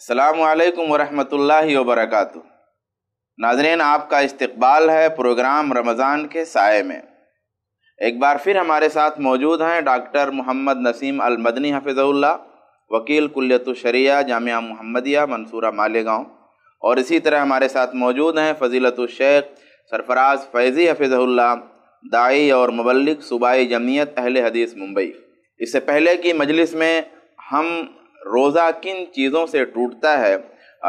السلام علیکم ورحمۃ اللہ وبرکاتہ۔ ناظرین، آپ کا استقبال ہے پروگرام رمضان کے سائے میں۔ ایک بار پھر ہمارے ساتھ موجود ہیں ڈاکٹر محمد نسیم المدنی حفظہ اللہ، وکیل کلیت الشریعہ جامعہ محمدیہ منصورہ مالیگاؤں، اور اسی طرح ہمارے ساتھ موجود ہیں فضیلت الشیخ سرفراز فیضی حفظہ اللہ، داعی اور مبلغ صوبائی جمعیت اہل حدیث ممبئی۔ اس سے پہلے کی مجلس میں ہم روزہ کن چیزوں سے ٹوٹتا ہے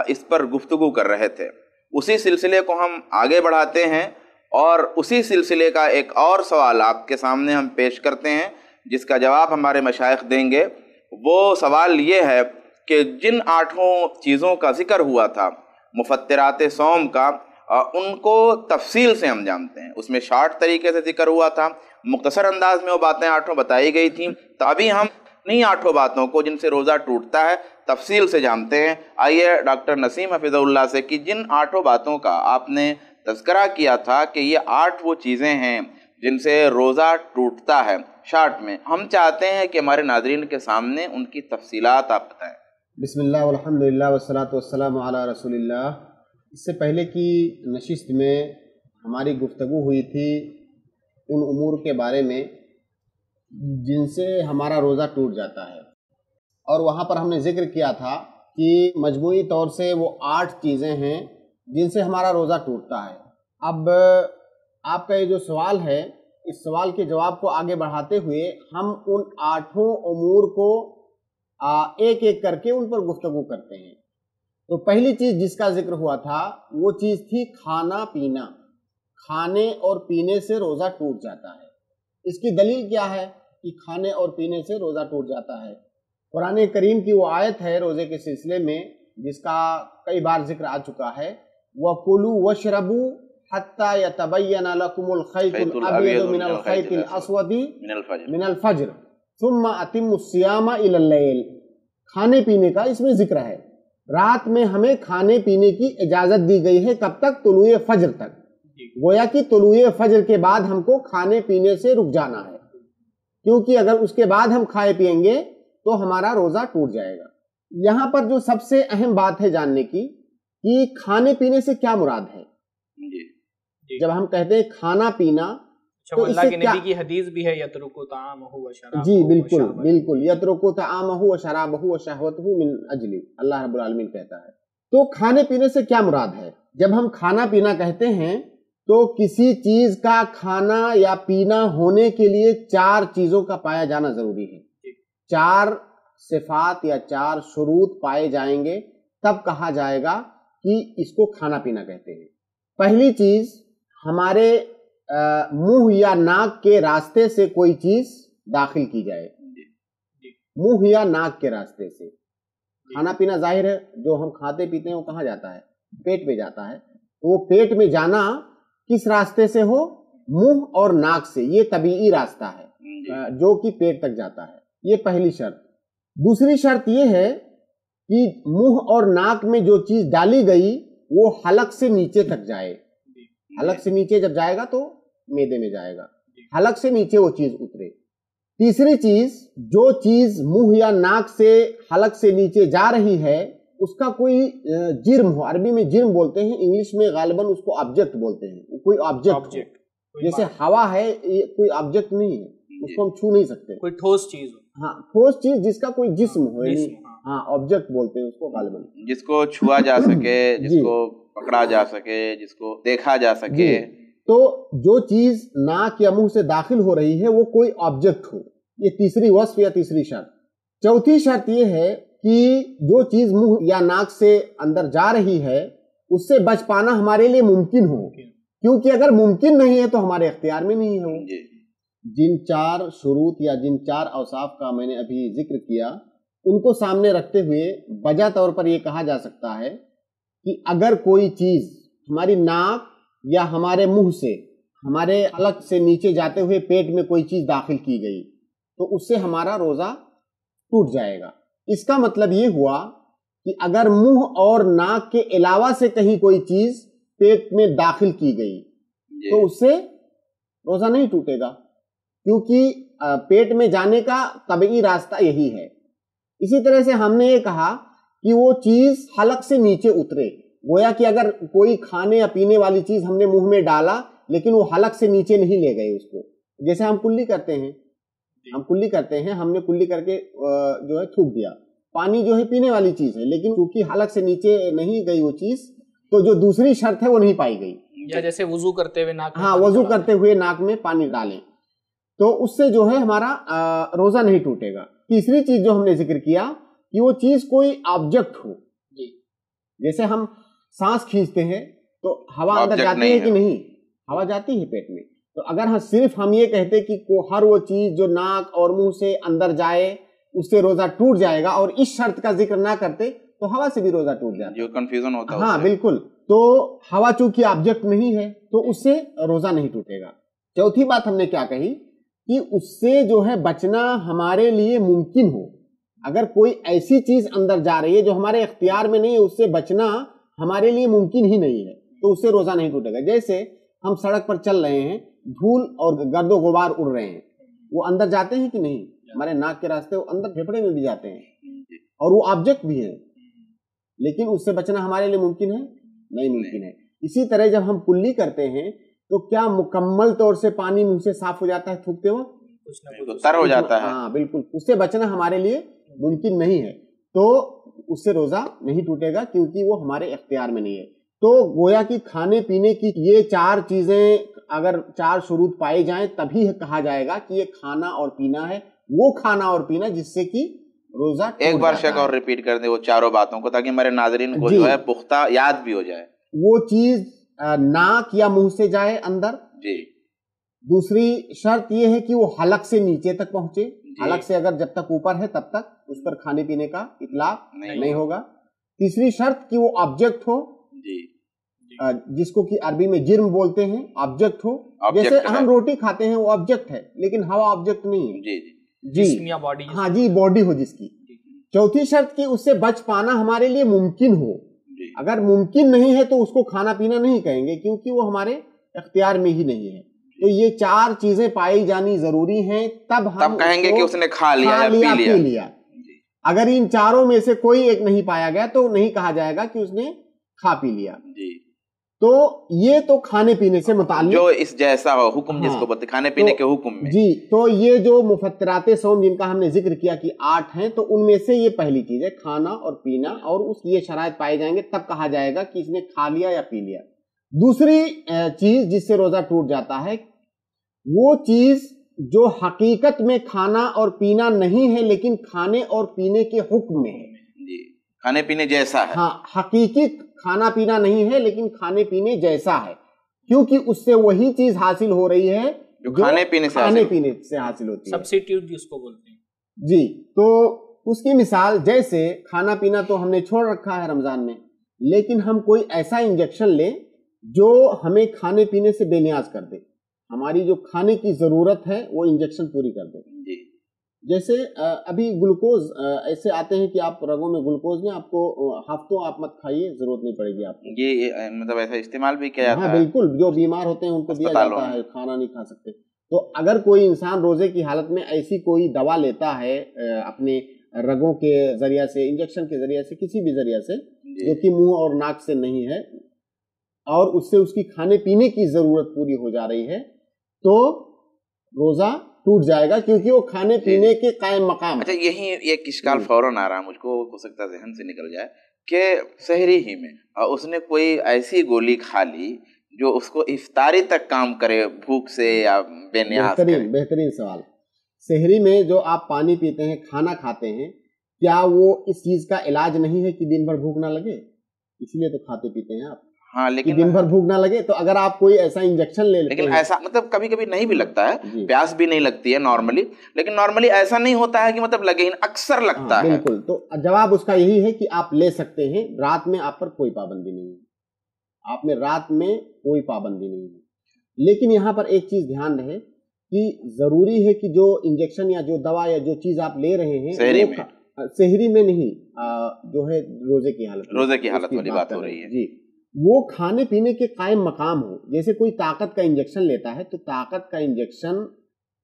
اس پر گفتگو کر رہے تھے۔ اسی سلسلے کو ہم آگے بڑھاتے ہیں اور اسی سلسلے کا ایک اور سوال آپ کے سامنے ہم پیش کرتے ہیں، جس کا جواب ہمارے مشائخ دیں گے۔ وہ سوال یہ ہے کہ جن 8 چیزوں کا ذکر ہوا تھا مفطرات صوم کا، ان کو تفصیل سے ہم جانتے ہیں۔ اس میں شارٹ طریقے سے ذکر ہوا تھا، مختصر انداز میں وہ باتیں 8 بتائی گئی تھیں۔ تو ابھی ہم انہی 8 باتوں کو جن سے روزہ ٹوٹتا ہے تفصیل سے جانتے ہیں۔ آئیے ڈاکٹر نسیم حفظہ اللہ سے کہ جن 8 باتوں کا آپ نے تذکرہ کیا تھا کہ یہ 8 وہ چیزیں ہیں جن سے روزہ ٹوٹتا ہے، شارٹ میں ہم چاہتے ہیں کہ ہمارے ناظرین کے سامنے ان کی تفصیلات آپ بتائیں۔ بسم اللہ والحمدللہ والصلاۃ والسلام علی رسول اللہ۔ اس سے پہلے کی نشست میں ہماری گفتگو ہوئی تھی ان امور کے بارے میں جن سے ہمارا روزہ ٹوٹ جاتا ہے، اور وہاں پر ہم نے ذکر کیا تھا کہ مجموعی طور سے وہ 8 چیزیں ہیں جن سے ہمارا روزہ ٹوٹتا ہے۔ اب آپ کا یہ جو سوال ہے، اس سوال کے جواب کو آگے بڑھاتے ہوئے ہم ان 8 امور کو ایک ایک کر کے ان پر گفتگو کرتے ہیں۔ تو پہلی چیز جس کا ذکر ہوا تھا وہ چیز تھی کھانا پینا۔ کھانے اور پینے سے روزہ ٹوٹ جاتا ہے۔ اس کی دلیل کیا ہے کہ کھانے اور پینے سے روزہ ٹوٹ جاتا ہے؟ قرآن کریم کی وہ آیت ہے روزے کے سلسلے میں جس کا کئی بار ذکر آ چکا ہے، وَكُلُوا وَاشْرَبُوا حَتَّى يَتَبَيَّنَ لَكُمُ الْخَيْطُ الْأَبْيَضُ مِنَ الْخَيْطِ الْأَسْوَدِ مِنَ الْفَجْرِ ثُمَّ أَتِمُّوا الصِّيَامَ إِلَى اللَّيْلِ۔ کھانے پینے کا اس میں ذکر ہے۔ رات میں ہمیں کھانے پینے کی اجازت دی گئی ہے، کب تک؟ طلوع فجر تک۔ گویا کہ طلوع فجر کے بعد ہم کو کھانے پینے سے رک جانا ہے، کیونکہ اگر اس کے بعد ہم کھائے پیئیں گے تو ہمارا روزہ ٹوٹ جائے گا۔ یہاں پر جو سب سے اہم بات ہے جاننے کی کہ کھانے پینے سے کیا مراد ہے۔ جب ہم کہتے ہیں کھانا پینا تو اللہ کے نبی کی حدیث بھی ہے یترک طعامہ و شرابہ۔ جی بالکل بالکل، یترک طعامہ و شرابہ و شہوتہ من اجلی، اللہ رب العالمین کہتا ہے۔ تو کھانے پینے سے کیا مراد ہے؟ جب ہم کھانا پینا کہتے ہیں تو کسی چیز کا کھانا یا پینا ہونے کے لیے 4 چیزوں کا پایا جانا ضروری ہے۔ 4 صفات یا 4 شروط پائے جائیں گے تب کہا جائے گا کہ اس کو کھانا پینا کہتے ہیں۔ پہلی چیز، ہمارے منہ یا ناک کے راستے سے کوئی چیز داخل کی جائے۔ منہ یا ناک کے راستے سے کھانا پینا ظاہر ہے جو ہم کھاتے پیتے ہیں وہ کہاں جاتا ہے؟ پیٹ میں جاتا ہے۔ تو وہ پیٹ میں جانا کس راستے سے ہو؟ منہ اور ناک سے۔ یہ طبیعی راستہ ہے جو کہ پیٹ تک جاتا ہے۔ یہ پہلی شرط۔ دوسری شرط یہ ہے کہ منہ اور ناک میں جو چیز ڈالی گئی وہ حلق سے نیچے تک جائے۔ حلق سے نیچے جب جائے گا تو معدے میں جائے گا، حلق سے نیچے وہ چیز اترے۔ تیسری چیز، جو چیز منہ یا ناک سے حلق سے نیچے جا رہی ہے اس کا کوئی جرم ہو، عربی میں جرم بولتے ہیں، انگلش میں غالباً اس کو آبجیکٹ بولتے ہیں، کوئی آبجیکٹ، جیسے ہوا ہے یہ کوئی آبجیکٹ نہیں ہے، اس کو ہم چھو نہیں سکتے، کوئی ٹھوس چیز ہو۔ ہاں، ٹھوس چیز جس کا کوئی جسم ہو، ہاں آبجیکٹ بولتے ہیں اس کو غالباً، جس کو چھوا جا سکے، جس کو پکڑا جا سکے، جس کو دیکھا جا سکے۔ تو جو چیز ناک یا منہ سے داخل ہو رہی ہے وہ کوئی آبجیکٹ ہو، یہ تیسری وصف یا تیسری شرط۔ چوتھی شرط یہ ہے کہ جو چیز منہ یا ناک سے اندر جا رہی ہے اس سے بچ پانا ہمارے لیے ممکن ہو، کیونکہ اگر ممکن نہیں ہے تو ہمارے اختیار میں نہیں ہے۔ جن 4 شروط یا جن 4 اوصاف کا میں نے ابھی ذکر کیا ان کو سامنے رکھتے ہوئے بجا طور پر یہ کہا جا سکتا ہے کہ اگر کوئی چیز ہماری ناک یا ہمارے منہ سے، ہمارے حلق سے نیچے جاتے ہوئے پیٹ میں کوئی چیز داخل کی گئی تو اس سے ہمارا روزہ ٹوٹ جائے گا۔ اس کا مطلب یہ ہوا کہ اگر منہ اور ناک کے علاوہ سے کہیں کوئی چیز پیٹ میں داخل کی گئی تو اس سے روزہ نہیں ٹوٹے گا، کیونکہ پیٹ میں جانے کا طبعی راستہ یہی ہے۔ اسی طرح سے ہم نے یہ کہا کہ وہ چیز حلق سے نیچے اترے. گویا کہ اگر کوئی کھانے یا پینے والی چیز ہم نے منہ میں ڈالا لیکن وہ حلق سے نیچے نہیں لے گئے اس کو, جیسے ہم کلی کرتے ہیں, ہم نے کلی کر کے جو ہے تھوک دیا. پانی جو ہے پینے والی چیز ہے لیکن چونکہ حلق سے نیچے نہیں گئی وہ چیز, تو جو دوسری شرط ہے وہ نہیں پائی گئی. یا جیسے وضو کرتے ہوئے ناک, ہاں وضو کرتے ہوئے ناک میں پانی ڈالیں تو اس سے جو ہے ہمارا روزہ نہیں ٹوٹے گا. تیسری چیز جو ہم نے ذکر کیا کہ وہ چیز کوئی آبجیکٹ ہو. جیسے ہم سانس کھینچتے ہیں تو ہوا اندر جاتی ہے کہ نہیں؟ ہوا جاتی ہے پیٹ میں. تو اگر صرف ہم یہ کہتے کہ ہر وہ چیز جو ناک اور منہ سے اندر جائے اس سے روزہ ٹوٹ جائے گا اور اس شرط کا ذکر نہ کرتے تو ہوا سے بھی روزہ ٹوٹ جاتا ہے. جو کنفیوژن ہوتا ہے. ہاں بالکل. تو ہوا چونکہ آبجیکٹ نہیں ہے تو اس سے روزہ نہیں ٹوٹے گا. چوتھی بات ہم نے کیا کہی کہ اس سے جو ہے بچنا ہمارے لیے ممکن ہو. اگر کوئی ایسی چیز اندر جا رہی ہے جو ہمارے اختیار میں نہیں ہے, اس سے بچنا ہمارے لیے ممکن ہی نہیں ہے تو اس سے روزہ نہیں ٹوٹے گا. جیسے ہم سڑک پر چل رہے ہیں, دھول اور گرد و غبار اڑ رہے ہیں, وہ اندر جاتے ہیں کہ نہیں؟ ہمارے ناک کے راستے وہ اندر پھیپھڑے میں بھی جاتے ہیں اور وہ آبجیکٹ بھی ہے, لیکن اس سے بچنا ہمارے لیے ممکن ہے؟ نہیں ممکن ہے. اسی طرح جب ہم کلی کرتے ہیں تو کیا مکمل طور سے پانی منہ سے صاف ہو جاتا ہے تھوکتے وقت؟ تر ہو جاتا ہے. ہاں بالکل. اس سے بچنا ہمارے لیے ممکن نہیں ہے تو اس سے روزہ نہیں ٹوٹے گا کیونکہ وہ ہمارے اختیار میں نہیں ہے. تو گویا کہ کھانے پینے کی یہ 4 چیزیں اگر 4 شروط پائے جائیں تبھی کہا جائے گا کہ یہ کھانا اور پینا ہے, وہ کھانا اور پینا جس سے کہ روزہ. ایک بار شک اور ریپیٹ کر دیں وہ چاروں باتوں کو تاکہ ہمارے ناظرین کو جو ہے پختہ یاد بھی ہو جائے. وہ چیز ناک یا منہ سے جائے اندر. جی. دوسری شرط یہ ہے کہ وہ حلق سے نیچے تک پہنچے. حلق سے اگر جب تک اوپر ہے تب تک اس پر کھانے پینے کا اطلاق نہیں ہوگا. تیسری شرط کہ وہ آبجیکٹ ہو, جس کو کہ عربی میں جرم بولتے ہیں, آبجیکٹ ہو. جیسے ہم روٹی کھاتے ہیں وہ آبجیکٹ ہے لیکن ہوا آبجیکٹ نہیں ہے. جی ہاں جی, باڈی ہو جس کی. چوتھی شرط کہ اس سے بچ پانا ہمارے لیے ممکن ہو. اگر ممکن نہیں ہے تو اس کو کھانا پینا نہیں کہیں گے کیونکہ وہ ہمارے اختیار میں ہی نہیں ہے. تو یہ 4 چیزیں پائی جانی ضروری ہیں تب ہم کہیں گے کہ اس نے کھا لیا پی لیا. اگر ان 4 میں سے کوئی ایک نہیں پایا گیا تو نہیں کہا جائے گا کہ اس نے کھا پی لیا. تو یہ تو کھانے پینے سے متعلق جو اس جیسا ہو حکم جس کو بولتے کھانے پینے کے حکم میں. جی. تو یہ جو مفطرات صوم جن کا ہم نے ذکر کیا کہ 8 ہیں تو ان میں سے یہ پہلی چیز ہے کھانا اور پینا, اور اس کی یہ شرائط پائے جائیں گے تب کہا جائے گا کہ اس نے کھا لیا یا پی لیا. دوسری چیز جس سے روزہ ٹوٹ جاتا ہے وہ چیز جو حقیقت میں کھانا اور پینا نہیں ہے لیکن کھانے اور پینے کے حکم میں ہے. کھانے پینے جیسا ہے. ہاں, حقیقی کھانا پینا نہیں ہے لیکن کھانے پینے جیسا ہے کیونکہ اس سے وہی چیز حاصل ہو رہی ہے جو کھانے پینے سے حاصل ہوتی ہے. سبسٹیٹیوٹ جس کو بولتے ہیں. جی. تو اس کی مثال جیسے کھانا پینا تو ہم نے چھوڑ رکھا ہے رمضان میں, لیکن ہم کوئی ایسا انجیکشن لیں جو ہمیں کھانے پینے سے بے نیاز کر دے, ہماری جو کھانے کی ضرورت ہے وہ انجیکشن پوری کر دے. جیسے ابھی گلوکوز ایسے آتے ہیں کہ آپ رگوں میں گلوکوز میں آپ کو ہفتوں آپ مت کھائیے, ضرورت نہیں پڑے گی آپ کو. یہ مطلب ایسا استعمال بھی کیا جاتا ہے. ہاں بالکل, جو بیمار ہوتے ہیں ان کو دیا جاتا ہے, کھانا نہیں کھا سکتے. تو اگر کوئی انسان روزے کی حالت میں ایسی کوئی دوا لیتا ہے اپنے رگوں کے ذریعہ سے, انجیکشن کے ذریعہ سے, کسی بھی ذریعہ سے جو کہ منہ اور ناک سے نہیں ہے, اور اس سے اس کی کھانے پینے کی ضرورت پوری ہو جا رہی ہے تو روزہ ٹوٹ جائے گا کیونکہ وہ کھانے پینے کے قائم مقام. اچھا, یہی ایک اشکال فوراً آ رہا مجھ کو, ہو سکتا ہے ذہن سے نکل جائے کہ سحری ہی میں اس نے کوئی ایسی گولی کھا لی جو اس کو افطاری تک کام کرے بھوک سے یا بے نیاز کرے. بہترین سوال. سحری میں جو آپ پانی پیتے ہیں, کھانا کھاتے ہیں, کیا وہ اس چیز کا علاج نہیں ہے کہ دن بھر بھوک نہ لگے؟ اسی لیے تو کھاتے پیتے ہیں آپ. ہاں, لیکن دن بھر بھوک نہ لگے. تو اگر آپ کوئی ایسا انجیکشن لے لیتے لیکن ایسا مطلب کبھی کبھی نہیں بھی لگتا ہے, پیاس بھی نہیں لگتی ہے نارملی, لیکن نارملی ایسا نہیں ہوتا ہے کہ مطلب لگے, اکثر لگتا ہے. بالکل. تو جواب اس کا یہی ہے کہ آپ لے سکتے ہیں, رات میں آپ پر کوئی پابندی نہیں ہے, آپ میں رات میں کوئی پابندی نہیں ہے. لیکن یہاں پر ایک چیز دھیان رہے کہ ضروری ہے کہ جو انجیکشن یا جو دوا یا جو چیز آپ لے رہے ہیں سحری میں نہیں, جو ہے روزے کی حالت والی بات ہو رہی ہے. جی, وہ کھانے پینے کے قائم مقام ہو. جیسے کوئی طاقت کا انجیکشن لیتا ہے تو طاقت کا انجیکشن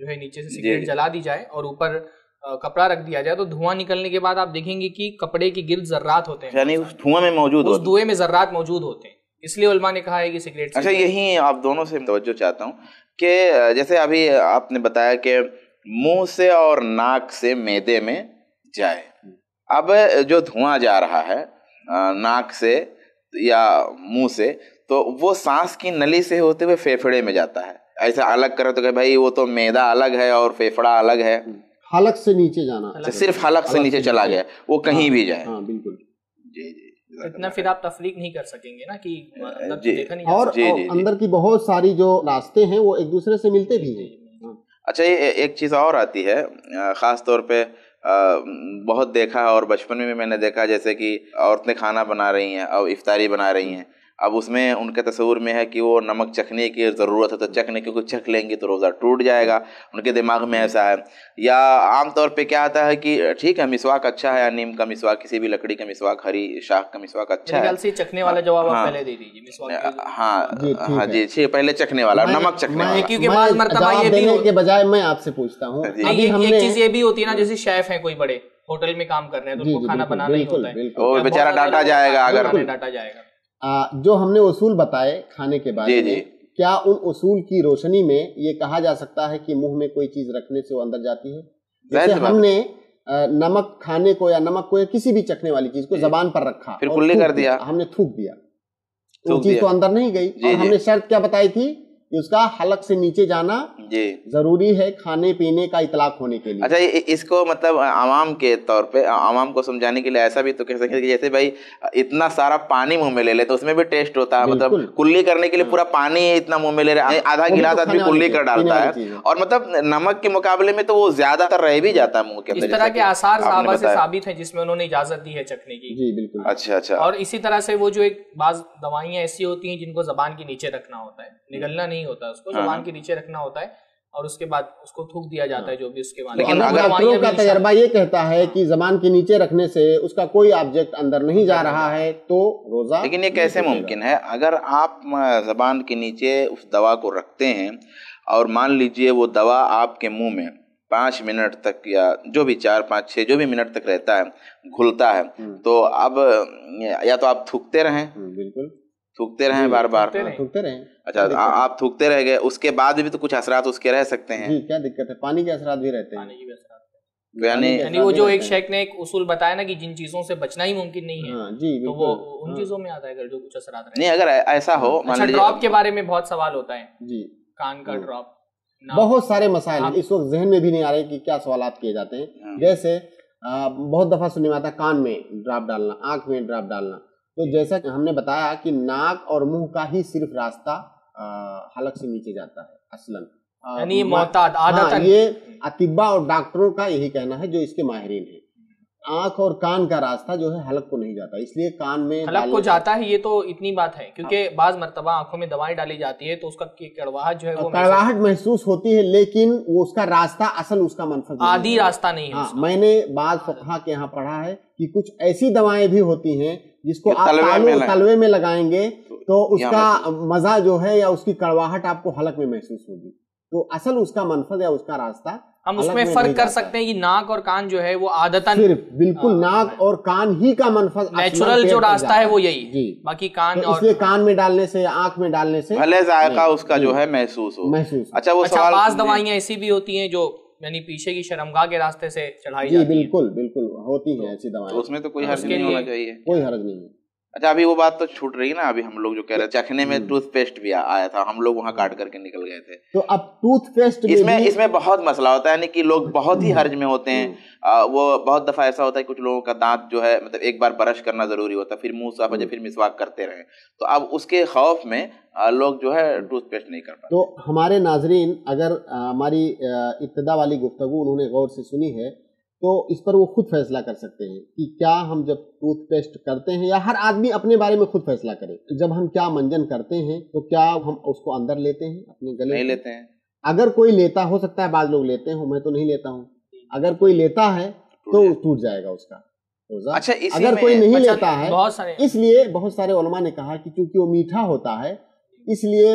جو ہے نیچے سے سگریٹ جلا دی جائے اور اوپر کپڑا رکھ دیا جائے تو دھواں نکلنے کے بعد آپ دیکھیں گے کہ کپڑے کے گرد ذرات ہوتے ہیں, یعنی اس دھواں میں موجود اس دھوئے میں ذرات موجود ہوتے ہیں, اس لیے علماء نے کہا ہے کہ سگریٹ. اچھا یہی آپ دونوں سے توجہ چاہتا ہوں کہ جیسے ابھی آپ نے بتایا کہ منہ سے اور ناک سے معدے میں جائے, اب جو دھواں جا رہا ہے ناک سے یا منہ سے تو وہ سانس کی نلی سے ہوتے ہوئے پھیپھڑے میں جاتا ہے, ایسا الگ کرے تو کہ بھائی وہ تو معدہ الگ ہے اور پھیپھڑا الگ ہے, حلق سے نیچے جانا, صرف حلق سے نیچے چلا گیا, وہ کہیں بھی جائے. ہاں بالکل. جی جی اتنا پھر آپ تفریق نہیں کر سکیں گے نا کہ دیکھا نہیں اور اندر کی بہت ساری جو راستے ہیں وہ ایک دوسرے سے ملتے بھی ہیں. اچھا یہ ایک چیز اور آتی ہے, خاص طور پہ بہت دیکھا اور بچپن میں بھی میں نے دیکھا, جیسے کہ عورتیں کھانا بنا رہی ہیں اور افطاری بنا رہی ہیں, اب اس میں ان کے تصور میں ہے کہ وہ نمک چکھنے کی ضرورت ہے تو چکھنے, کیونکہ چکھ لیں گی تو روزہ ٹوٹ جائے گا, ان کے دماغ میں ایسا ہے. یا عام طور پہ کیا آتا ہے کہ ٹھیک ہے مسواک اچھا ہے, نیم کا مسواک, کسی بھی لکڑی کا مسواک, ہری شاخ کا مسواک اچھا ہے. چکھنے والا جواب آپ پہلے دے دیجیے. ہاں جی پہلے چکھنے والا, نمک چکھنے والا. کیونکہ بعض مرتبہ یہ دینے کے بجائے میں آپ سے پوچھتا ہوں, ایک چیز یہ بھی ہوتی ہے نا, جیسے شیف ہیں کوئی بڑے ہوٹل میں کام کر رہے ہیں تو ان کو کھانا بنانا ہی ہوتا ہے, وہ بیچارہ ڈانٹا جائے گا اگر ڈانٹا جائے گا. جو ہم نے اصول بتائے کھانے کے بارے میں, کیا ان اصول کی روشنی میں یہ کہا جا سکتا ہے کہ منہ میں کوئی چیز رکھنے سے وہ اندر جاتی ہے؟ جیسے ہم نے نمک کھانے کو یا نمک کو یا کسی بھی چکھنے والی چیز کو زبان پر رکھا, پھر کلی کر دیا, ہم نے تھوک دیا, وہ چیز تو اندر نہیں گئی. اور ہم نے شرط کیا بتائی تھی کہ اس کا حلق سے نیچے جانا ضروری ہے کھانے پینے کا اطلاق ہونے کے لیے. اچھا اس کو مطلب عوام کے طور پہ, عوام کو سمجھانے کے لیے ایسا بھی تو کہہ سکتے کہ جیسے بھائی اتنا سارا پانی منہ میں لے لے تو اس میں بھی ٹیسٹ ہوتا ہے, مطلب کلی کرنے کے لیے پورا پانی اتنا منہ میں لے رہے, آدھا گلاس آدمی کلی کر ڈالتا ہے, اور مطلب نمک کے مقابلے میں تو وہ زیادہ تر رہ بھی جاتا ہے منہ کے اندر. اس طرح کے آثار صحابہ سے ثابت ہیں جس میں انہوں نے اجازت دی ہے چکھنے کی. جی بالکل. اچھا. اور اسی طرح سے وہ جو ایک بعض دوائیاں ایسی ہوتی ہیں جن کو زبان کے نیچے رکھنا ہوتا ہے, نگلنا نہیں ہوتا, اس کو زبان کے نیچے رکھنا ہوتا ہے اور اس کے بعد اس کو تھوک دیا جاتا ہے جو بھی اس کے بعد. لیکن ڈاکٹروں کا تجربہ یہ کہتا ہے کہ زبان کے نیچے رکھنے سے اس کا کوئی آبجیکٹ اندر نہیں جا رہا ہے تو روزہ. لیکن یہ کیسے ممکن ہے؟ اگر آپ زبان کے نیچے اس دوا کو رکھتے ہیں اور مان لیجئے وہ دوا آپ کے منہ میں 5 منٹ تک یا جو بھی 4 5 6 جو بھی منٹ تک رہتا ہے, گھلتا ہے, تو اب یا تو آپ تھوکتے رہیں, بالکل تھوکتے رہیں بار بار, تھوکتے رہیں. اچھا آپ تھوکتے رہ گئے, اس کے بعد بھی تو کچھ اثرات اس کے رہ سکتے ہیں. جی کیا دقت ہے, پانی کے اثرات بھی رہتے ہیں. یعنی وہ جو ایک شیخ نے ایک اصول بتایا نا کہ جن چیزوں سے بچنا ہی ممکن نہیں ہے, جی تو وہ ان چیزوں میں آتا ہے اگر جو کچھ اثرات رہتے ہیں. نہیں اگر ایسا ہو, اچھا ڈراپ کے بارے میں بہت سوال ہوتا ہے. جی کان کا ڈراپ, بہت سارے مسائل اس وقت ذہن میں بھی نہیں آ رہے کہ کیا سوالات کیے جاتے ہیں. جیسے بہت دفعہ سننے میں آتا ہے کان میں ڈراپ ڈالنا, آنکھ میں ڈراپ ڈالنا. تو جیسا کہ ہم نے بتایا کہ ناک اور منہ کا ہی صرف راستہ حلق سے نیچے جاتا ہے اصلاً, یعنی معتاد عادتاً. یہ اطباء اور ڈاکٹروں کا یہی کہنا ہے جو اس کے ماہرین ہیں. آنکھ اور کان کا راستہ جو ہے حلق کو نہیں جاتا, اس لیے کان میں حلق کو جاتا ہے, یہ تو اتنی بات ہے کیونکہ بعض مرتبہ آنکھوں میں دوائیں ڈالی جاتی ہے تو اس کا کڑواہٹ جو ہے وہ کڑواہٹ محسوس ہوتی ہے, لیکن وہ اس کا راستہ اصل اس کا منفذ عادی راستہ نہیں ہے. میں نے بعض فقہا کے یہاں پڑھا ہے کہ کچھ ایسی دوائیں بھی ہوتی ہیں جس کو آپ تلوے میں لگائیں گے تو اس کا مزہ جو ہے یا اس کی کڑواہٹ آپ کو حلق میں محسوس ہوگی. تو اصل اس کا منفذ یا اس کا راستہ ہم اس میں فرق کر سکتے ہیں کہ ناک اور کان جو ہے وہ عادتاً صرف بالکل ناک اور کان ہی کا منفذ نیچرل جو راستہ ہے وہ یہی, باقی کان اس لیے کان میں ڈالنے سے آنکھ میں ڈالنے سے بھلے ذائقہ اس کا جو ہے محسوس ہو. اچھا وہ بعض دوائیاں ایسی بھی ہوتی ہیں جو یعنی پیچھے کی شرمگاہ کے راستے سے چڑھائی جاتی ہیں. بالکل ہوتی ہیں ایسی دوائیں, اس میں تو کوئی حرج نہیں ہونا چاہیے, کوئی حرج نہیں ہے. اچھا ابھی وہ بات تو چھوٹ رہی نا, ابھی ہم لوگ جو کہہ رہے چکھنے میں ٹوتھ پیسٹ بھی آیا تھا, ہم لوگ وہاں کاٹ کر کے نکل گئے تھے. تو اب ٹوتھ پیسٹ اس میں بہت مسئلہ ہوتا ہے, یعنی کہ لوگ بہت ہی حرج میں ہوتے ہیں. وہ بہت دفعہ ایسا ہوتا ہے کچھ لوگوں کا دانت جو ہے مطلب ایک بار برش کرنا ضروری ہوتا ہے, پھر منہ صاف ہو جائے, پھر مسواک کرتے رہیں, تو اب اس کے خوف میں لوگ جو ہے ٹوتھ پیسٹ نہیں کر پاتے. تو ہمارے ناظرین اگر ہماری ابتدا والی گفتگو انہوں نے غور سے سنی ہے تو اس پر وہ خود فیصلہ کر سکتے ہیں کہ کیا ہم جب ٹوتھ پیسٹ کرتے ہیں, یا ہر آدمی اپنے بارے میں خود فیصلہ کرے, جب ہم کیا منجن کرتے ہیں تو کیا ہم اس کو اندر لیتے ہیں اپنے گلے؟ نہیں لیتے ہیں. اگر کوئی لیتا, ہو سکتا ہے بعض لوگ لیتے ہوں, میں تو نہیں لیتا ہوں. اگر کوئی لیتا ہے تو ٹوٹ جائے گا اس کا روزہ. اچھا اگر کوئی نہیں لیتا ہے, بہت سارے اس لیے بہت سارے علماء نے کہا کہ چونکہ وہ میٹھا ہوتا ہے اس لیے